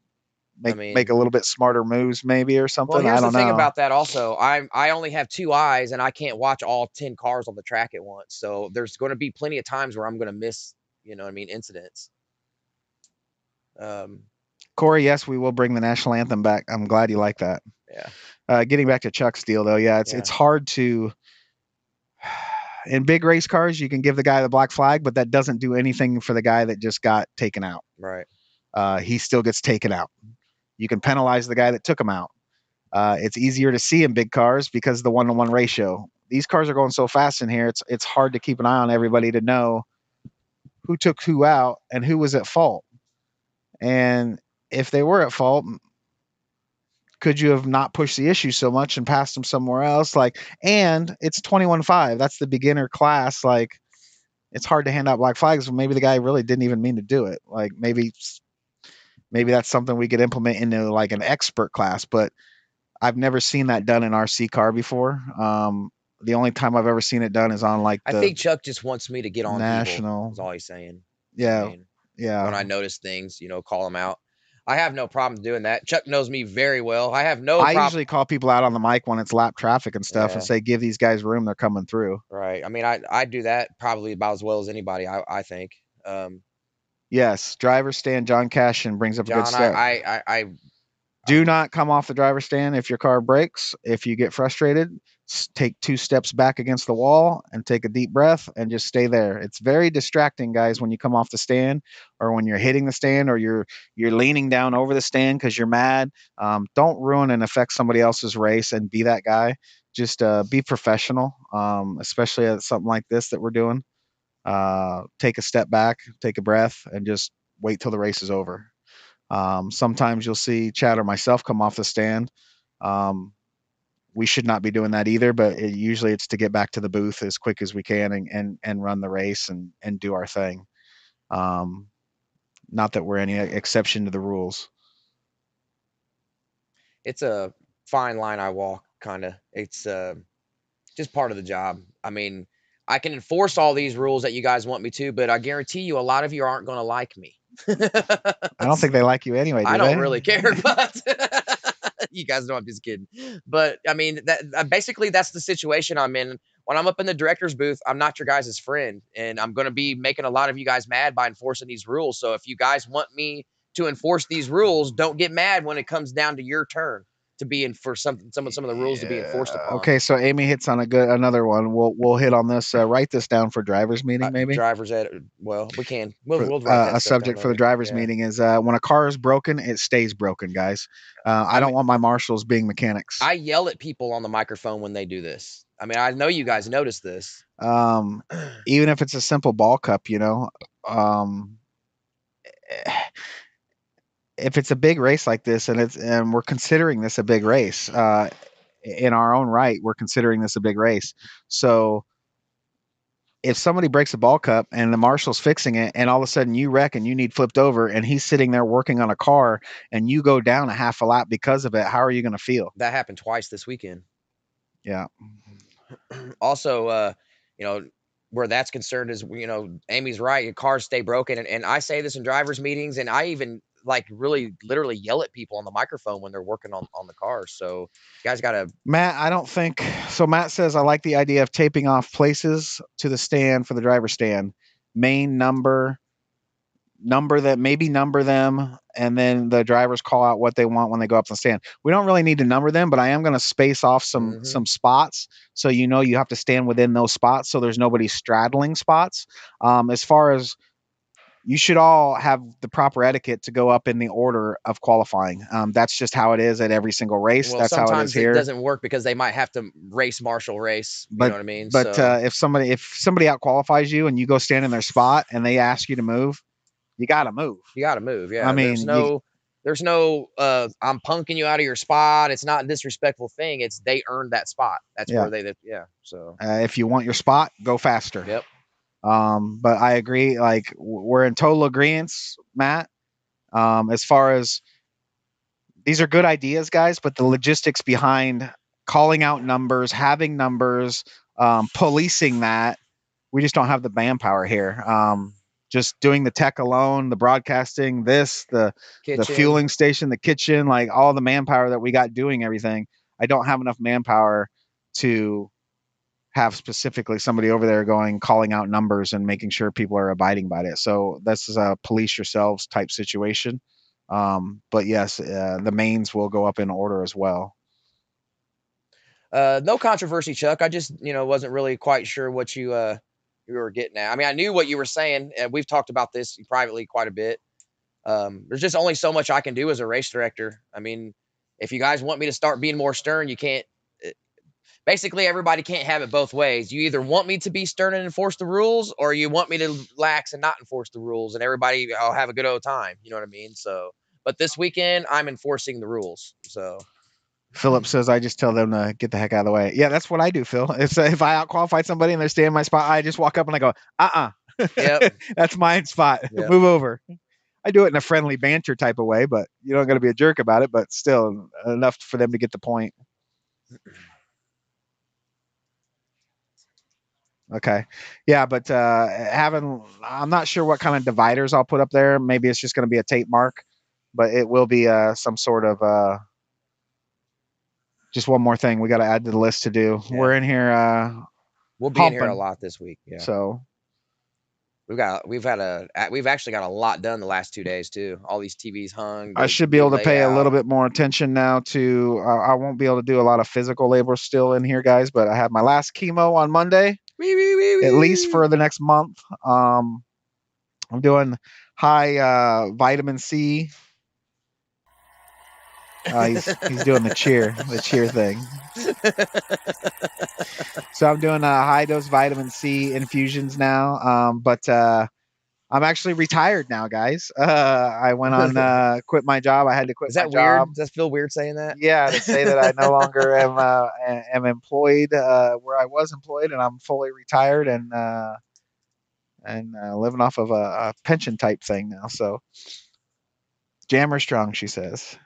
S2: make a little bit smarter moves maybe or something.
S1: Well, here's
S2: I don't
S1: the thing
S2: know.
S1: about that also. I only have 2 eyes and I can't watch all 10 cars on the track at once. So there's going to be plenty of times where I'm going to miss, incidents.
S2: Corey, yes, we will bring the national anthem back. I'm glad you like that.
S1: Yeah.
S2: Getting back to Chuck's deal though, it's hard to. In big race cars, you can give the guy the black flag, but that doesn't do anything for the guy that just got taken out.
S1: Right.
S2: He still gets taken out. You can penalize the guy that took him out. It's easier to see in big cars because of the 1-to-1 ratio. These cars are going so fast in here, it's hard to keep an eye on everybody to know who took who out and who was at fault. And if they were at fault, could you have not pushed the issue so much and passed them somewhere else? And it's 21-5. That's the beginner class. It's hard to hand out black flags. Well, maybe the guy really didn't even mean to do it. Maybe that's something we could implement into like an expert class, but I've never seen that done in RC car before. The only time I've ever seen it done is on I
S1: think Chuck just wants me to get on
S2: national.
S1: That's all he's saying.
S2: Yeah.
S1: When I notice things, call them out. I have no problem doing that. Chuck knows me very well. I have no problem.
S2: I usually call people out on the mic when it's lap traffic and stuff and say, give these guys room. They're coming through.
S1: Right. I mean, I do that probably about as well as anybody, I think.
S2: Yes. Driver stand, John Cashin brings up a good step.
S1: I
S2: do not come off the driver's stand if your car breaks. If you get frustrated, take 2 steps back against the wall and take a deep breath and just stay there. It's very distracting, guys, when you come off the stand or when you're hitting the stand or you're leaning down over the stand because you're mad. Don't ruin and affect somebody else's race and be that guy. Just be professional, especially at something like this that we're doing. Take a step back, take a breath, and just wait till the race is over. Sometimes you'll see Chad or myself come off the stand. We should not be doing that either, but usually it's to get back to the booth as quick as we can and run the race and do our thing. Not that we're any exception to the rules.
S1: It's a fine line I walk, kind of. It's just part of the job. I mean, I can enforce all these rules that you guys want me to, but I guarantee you a lot of you aren't going to like me.
S2: I don't think they like you anyway, do
S1: I don't
S2: they?
S1: really care, but you guys know I'm just kidding. But I mean, that basically that's the situation I'm in. When I'm up in the director's booth, I'm not your guys' friend, and I'm going to be making a lot of you guys mad by enforcing these rules. So if you guys want me to enforce these rules, don't get mad when it comes down to your turn to be in for some of the rules to be enforced upon.
S2: Okay, so Amy hits on another one. We'll hit on this. Write this down for drivers meeting, maybe.
S1: We can. We'll write that
S2: a subject for the drivers meeting is when a car is broken, it stays broken, guys. I don't want my marshals being mechanics.
S1: I yell at people on the microphone when they do this. I mean, I know you guys noticed this.
S2: Even if it's a simple ball cup, if it's a big race like this, and we're considering this a big race, in our own right, we're considering this a big race. So if somebody breaks a ball cup and the marshal's fixing it, and all of a sudden you wreck and you need flipped over, and he's sitting there working on a car, and you go down a half a lap because of it, how are you going to feel?
S1: That happened twice this weekend.
S2: Yeah.
S1: Also, you know, where that's concerned is, Amy's right. Your cars stay broken, and I say this in drivers' meetings, and I even like really literally yell at people on the microphone when they're working on the cars. So you guys got to.
S2: Matt, I don't think so. Matt says, I like the idea of taping off places to the stand for the driver stand. Main number that maybe number them, and then the drivers call out what they want when they go up to the stand. We don't really need to number them, but I am going to space off some spots, so you have to stand within those spots, so there's nobody straddling spots. As far as, you should all have the proper etiquette to go up in the order of qualifying. That's just how it is at every single race.
S1: Well,
S2: That's how it is
S1: sometimes it
S2: here.
S1: doesn't work because they might have to race marshal race. You know
S2: But
S1: what I mean?
S2: but
S1: So
S2: if somebody out qualifies you and you go stand in their spot and they ask you to move, you got to move.
S1: you got to move.
S2: I
S1: Yeah,
S2: mean, you
S1: there's no I'm punking you out of your spot. It's not a disrespectful thing. It's they earned that spot. That's
S2: yeah.
S1: where yeah. So
S2: If you want your spot, go faster.
S1: yep.
S2: But I agree. Like, we're in total agreement, Matt. As far as, these are good ideas, guys, but the logistics behind calling out numbers, having numbers, policing that, we just don't have the manpower here. Just doing the tech alone, the broadcasting, the
S1: Kitchen.
S2: fueling station, the kitchen, like all the manpower that we got doing everything. I don't have enough manpower to have specifically somebody over there calling out numbers and making sure people are abiding by it. So this is a police yourselves type situation. But yes, the mains will go up in order as well.
S1: No controversy, Chuck. I just, wasn't really quite sure what you were getting at. I mean, I knew what you were saying, and we've talked about this privately quite a bit. There's just only so much I can do as a race director. I mean, if you guys want me to start being more stern, you can't. Basically, everybody can't have it both ways. You either want me to be stern and enforce the rules, or you want me to lax and not enforce the rules, and everybody will have a good old time. You know what I mean? So, but this weekend, I'm enforcing the rules. So,
S2: Philip says, I just tell them to get the heck out of the way. Yeah, that's what I do, Phil. If I outqualified somebody and they're staying in my spot, I just walk up and I go,
S1: yep,
S2: that's my spot.
S1: yep.
S2: Move over. I do it in a friendly banter type of way, but you don't got to be a jerk about it, but still enough for them to get the point. Okay. Yeah, but I'm not sure what kind of dividers I'll put up there. Maybe it's just going to be a tape mark, but it will be some sort of just one more thing we got to add to the list to do.
S1: Yeah.
S2: We're in here
S1: We'll be in here a
S2: humping.
S1: lot this week. Yeah.
S2: So
S1: we've actually got a lot done the last 2 days too. All these TVs hung.
S2: I should be able to pay a little bit more attention now to. I won't be able to do a lot of physical labor still in here, guys. But I have my last chemo on Monday, at least for the next month. I'm doing high vitamin C. He's doing the cheer thing. So I'm doing high dose vitamin C infusions now. But I'm actually retired now, guys. I went on quit my job. I had to quit
S1: Is
S2: my
S1: that weird?
S2: job.
S1: Does that feel weird saying that?
S2: Yeah, to say that I no longer am employed where I was employed, and I'm fully retired and living off of a pension type thing now. So jammer strong, she says.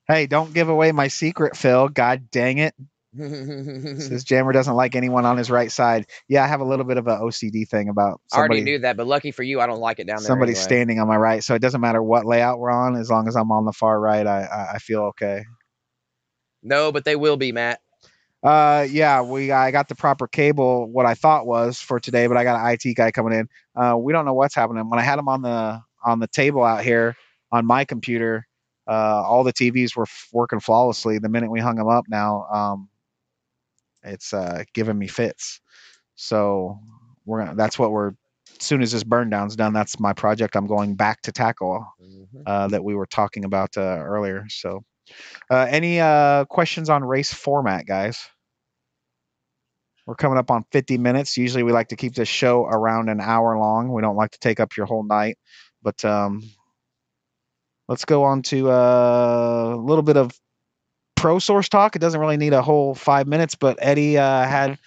S2: Hey, don't give away my secret, Phil. God dang it. Says Jammer doesn't like anyone on his right side. Yeah, I have a little bit of an OCD thing about
S1: I already
S2: somebody
S1: knew that, but lucky for you, I don't like it down there
S2: somebody
S1: anyway.
S2: standing on my right. So it doesn't matter what layout we're on, as long as I'm on the far right, I feel okay.
S1: No, but they will be, Matt.
S2: Yeah, I got the proper cable, what I thought was for today, but I got an IT guy coming in. We don't know what's happening. When I had him on the table out here on my computer, all the TVs were working flawlessly. The minute we hung them up, now it's giving me fits. So that's what we're. As soon as this burn down's done, that's my project. I'm going back to tackle that we were talking about earlier. So Any questions on race format, guys? We're coming up on 50 minutes. Usually we like to keep this show around an hour long. We don't like to take up your whole night. But let's go on to a little bit of pro source talk. It doesn't really need a whole 5 minutes, but Eddie had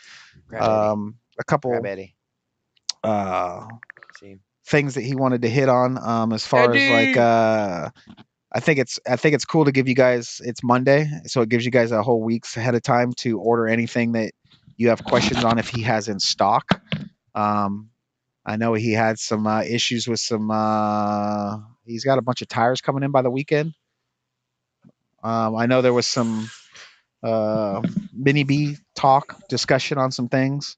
S2: a couple
S1: Grab Eddie.
S2: things that he wanted to hit on as far as like I think it's cool to give you guys, it's Monday, so it gives you guys a whole week's ahead of time to order anything that you have questions on if he has in stock. I know he had some issues with some he's got a bunch of tires coming in by the weekend. I know there was some mini B talk discussion on some things.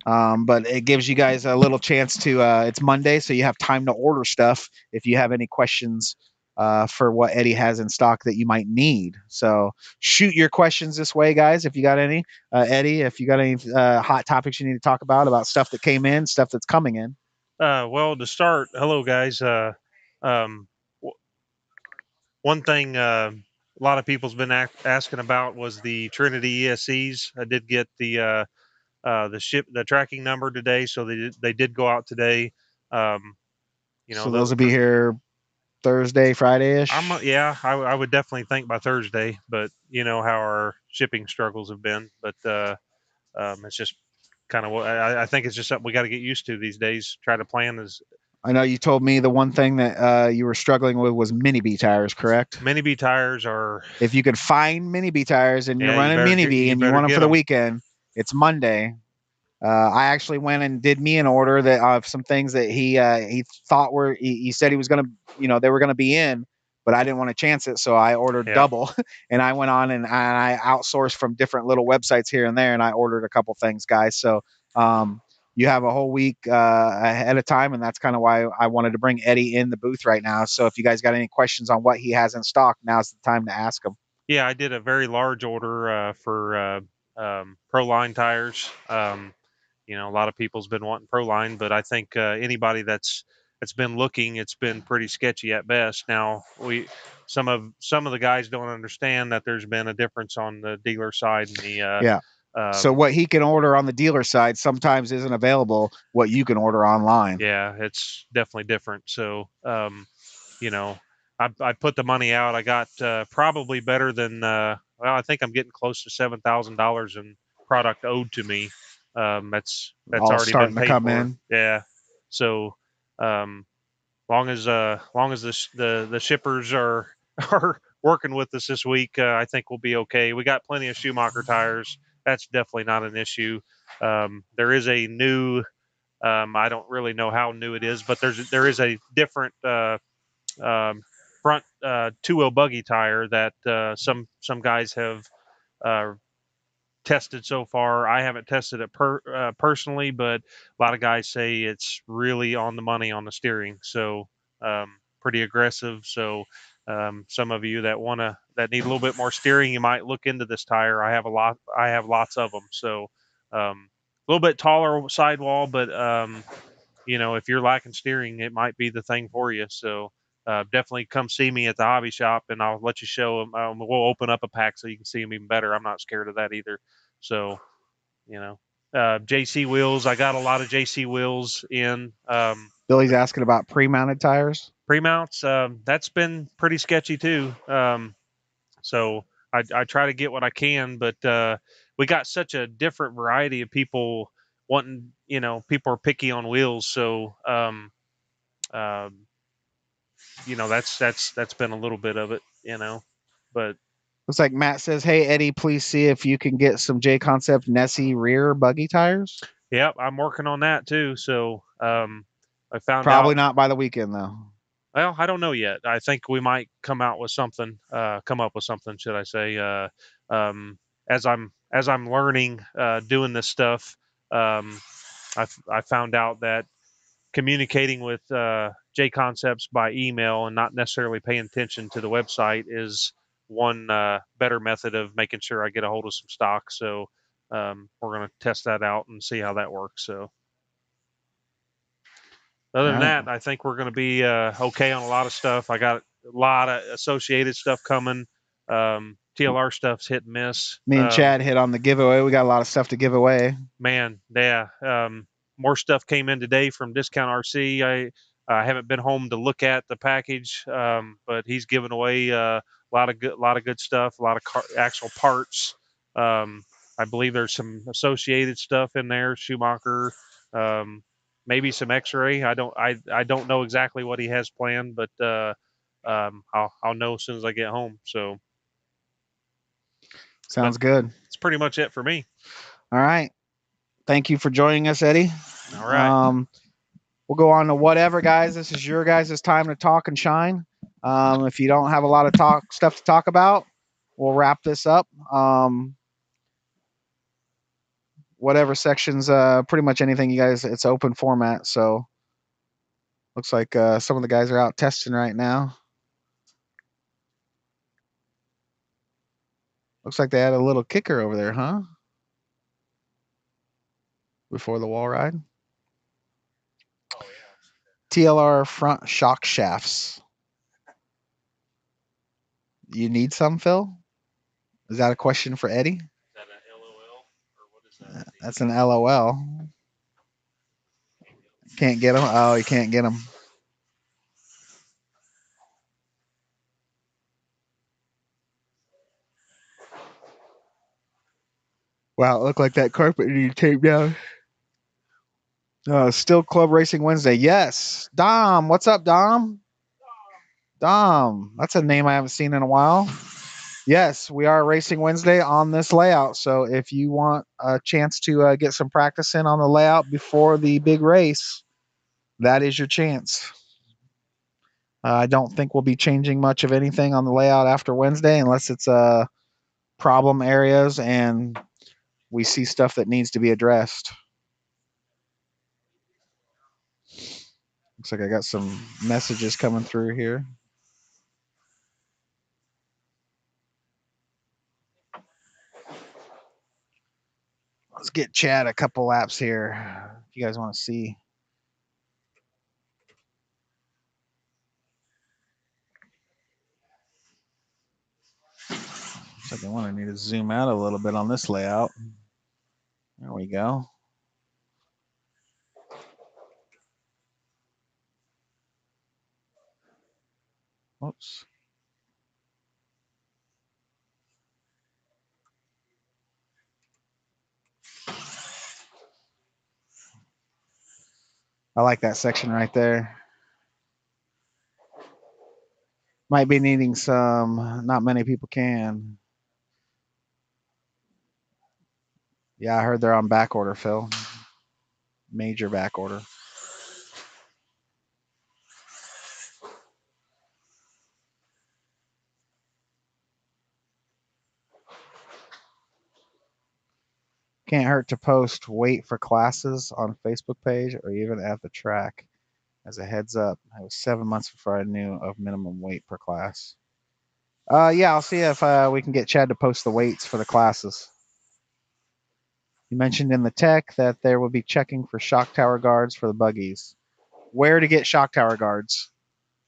S2: But it gives you guys a little chance to it's Monday, so you have time to order stuff if you have any questions for what Eddie has in stock that you might need. So shoot your questions this way, guys, if you got any. Eddie, if you got any hot topics you need to talk about stuff that came in, stuff that's coming in.
S3: Well, to start, hello guys. Um, One thing a lot of people's been asking about was the Trinity ESCs. I did get the tracking number today, so they did go out today.
S2: So those will be here Thursday, Friday ish.
S3: I would definitely think by Thursday, but you know how our shipping struggles have been. But it's just kind of what I think it's just something we got to get used to these days. Try to plan as
S2: I know you told me the one thing that you were struggling with was mini B tires, correct?
S3: Mini B tires are.
S2: If you could find mini B tires and you're
S3: Yeah,
S2: running mini B and you want them for the
S3: them.
S2: weekend, it's Monday. I actually went and did me an order that of some things that he thought were he said he was gonna they were gonna be in, but I didn't want to chance it, so I ordered double, and I went on and I outsourced from different little websites here and there, and I ordered a couple things, guys. So you have a whole week ahead of time, and that's kind of why I wanted to bring Eddie in the booth right now. So if you guys got any questions on what he has in stock, now's the time to ask him.
S3: Yeah, I did a very large order for Proline Tires. A lot of people's been wanting Proline, but I think anybody that's been looking, it's been pretty sketchy at best. Now some of the guys don't understand that there's been a difference on the dealer side and the
S2: so what he can order on the dealer side sometimes isn't available what you can order online.
S3: Yeah, it's definitely different. So I put the money out. I got probably better than I think I'm getting close to $7,000 in product owed to me. That's
S2: all
S3: already
S2: starting
S3: been
S2: to
S3: paid
S2: come
S3: for.
S2: in.
S3: Yeah. So long as the shippers are are working with us this week, I think we'll be okay. We got plenty of Schumacher tires. That's definitely not an issue. There is a new. I don't really know how new it is, but there is a different front two-wheel buggy tire that some guys have uh, tested so far. I haven't tested it personally, but a lot of guys say it's really on the money on the steering. So pretty aggressive. So some of you that need a little bit more steering, you might look into this tire. I have lots of them. So a little bit taller sidewall, but if you're lacking steering, it might be the thing for you. So definitely come see me at the hobby shop, and I'll let you show them. We'll open up a pack so you can see them even better. I'm not scared of that either. So, JC wheels. I got a lot of JC wheels in.
S2: Billy's asking about pre-mounted tires.
S3: Pre-mounts. That's been pretty sketchy too. So I try to get what I can, but we got such a different variety of people wanting. People are picky on wheels, so um, that's been a little bit of it. But
S2: Looks like Matt says, "Hey Eddie, please see if you can get some J Concept Nessie rear buggy tires."
S3: yep, I'm working on that too. So I found
S2: Probably
S3: out.
S2: not by the weekend though.
S3: Well, I don't know yet. I think we might come up with something, should I say? As I'm learning, doing this stuff, I found out that communicating with J Concepts by email and not necessarily paying attention to the website is one better method of making sure I get a hold of some stock. So we're going to test that out and see how that works. So other than that, I think we're going to be okay on a lot of stuff. I got a lot of associated stuff coming. TLR stuff's hit and miss.
S2: Me and Chad hit on the giveaway. We got a lot of stuff to give away.
S3: Man, yeah. More stuff came in today from Discount RC. I haven't been home to look at the package, but he's given away a lot of good stuff, a lot of actual parts. I believe there's some associated stuff in there, Schumacher, maybe some X-ray. I don't know exactly what he has planned, but I'll know as soon as I get home. So
S2: sounds good.
S3: It's pretty much it for me.
S2: All right. Thank you for joining us, Eddie.
S3: All right.
S2: We'll go on to whatever, guys. This is your guys' time to talk and shine. If you don't have a lot of stuff to talk about, we'll wrap this up. Whatever sections, pretty much anything you guys, it's open format. So looks like some of the guys are out testing right now. Looks like they had a little kicker over there, huh? Before the wall ride.
S3: Oh, yeah.
S2: TLR front shock shafts. You need some, Phil? Is that a question for Eddie?
S3: Is that an LOL or what is that?
S2: That's an LOL. Can't get them? Oh, you can't get them. Wow, it looked like that carpet needed tape down. Still Club Racing Wednesday. Yes. Dom. What's up, Dom? Dom. That's a name I haven't seen in a while. Yes, we are Racing Wednesday on this layout. So if you want a chance to get some practice in on the layout before the big race, that is your chance. I don't think we'll be changing much of anything on the layout after Wednesday unless it's problem areas and we see stuff that needs to be addressed. Looks like I got some messages coming through here. Let's get Chad a couple laps here if you guys want to see. Second one, I need to zoom out a little bit on this layout. There we go. Whoops. I like that section right there. Might be needing some, not many people can. Yeah, I heard they're on back order, Phil. Major back order. Can't hurt to post wait for classes on Facebook page or even at the track. As a heads up, it was 7 months before I knew of minimum weight per class. Yeah, I'll see if we can get Chad to post the weights for the classes. You mentioned in the tech that there will be checking for shock tower guards for the buggies. Where to get shock tower guards?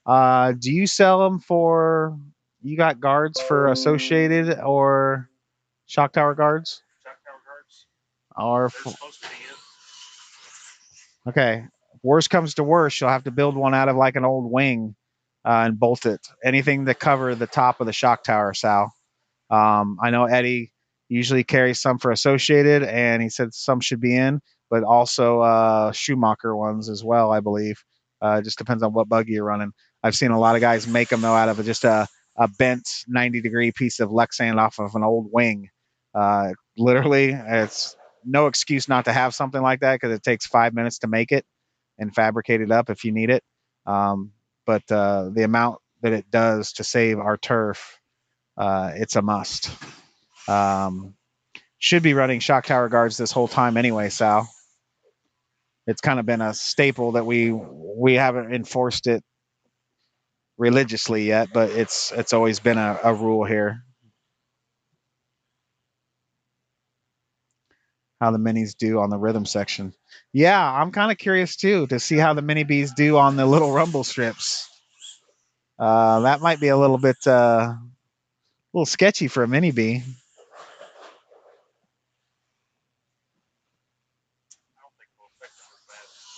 S2: Do you sell them for? You got guards for Associated or shock tower guards?
S3: Shock tower guards.
S2: Or
S3: They're supposed to be in.
S2: Okay. Worst comes to worst, you'll have to build one out of like an old wing and bolt it. Anything to cover the top of the shock tower, Sal. I know Eddie usually carries some for Associated, and he said some should be in, but also Schumacher ones as well, I believe. Just depends on what buggy you're running. I've seen a lot of guys make them, though, out of just a bent 90-degree piece of Lexan off of an old wing. Literally, it's no excuse not to have something like that because it takes 5 minutes to make it and fabricate it up if you need it. But the amount that it does to save our turf, it's a must. Should be running shock tower guards this whole time anyway, Sal. It's kind of been a staple that we haven't enforced it religiously yet, but it's always been a rule here. How the minis do on the rhythm section. Yeah, I'm kind of curious too to see how the mini bees do on the little rumble strips. That might be a little bit little sketchy for a mini bee.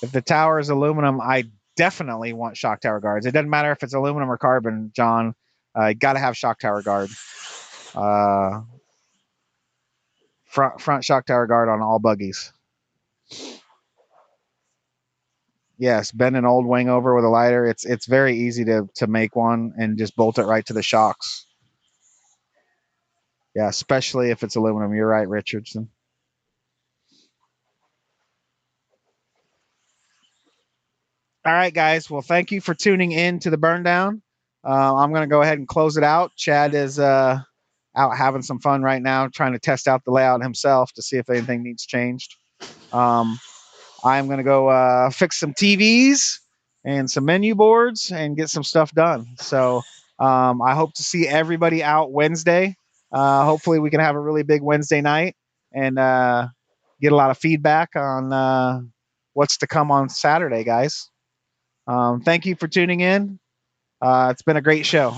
S2: If the tower is aluminum, I definitely want shock tower guards. It doesn't matter if it's aluminum or carbon, John. You got to have shock tower guard. Front shock tower guard on all buggies. Yes, bend an old wing over with a lighter. It's very easy to make one and just bolt it right to the shocks. Yeah, especially if it's aluminum. You're right, Richardson. All right, guys. Well, thank you for tuning in to the burn down. I'm going to go ahead and close it out. Chad is out having some fun right now, trying to test out the layout himself to see if anything needs changed. I'm going to go fix some TVs and some menu boards and get some stuff done. So I hope to see everybody out Wednesday. Hopefully, we can have a really big Wednesday night and get a lot of feedback on what's to come on Saturday, guys. Thank you for tuning in. It's been a great show.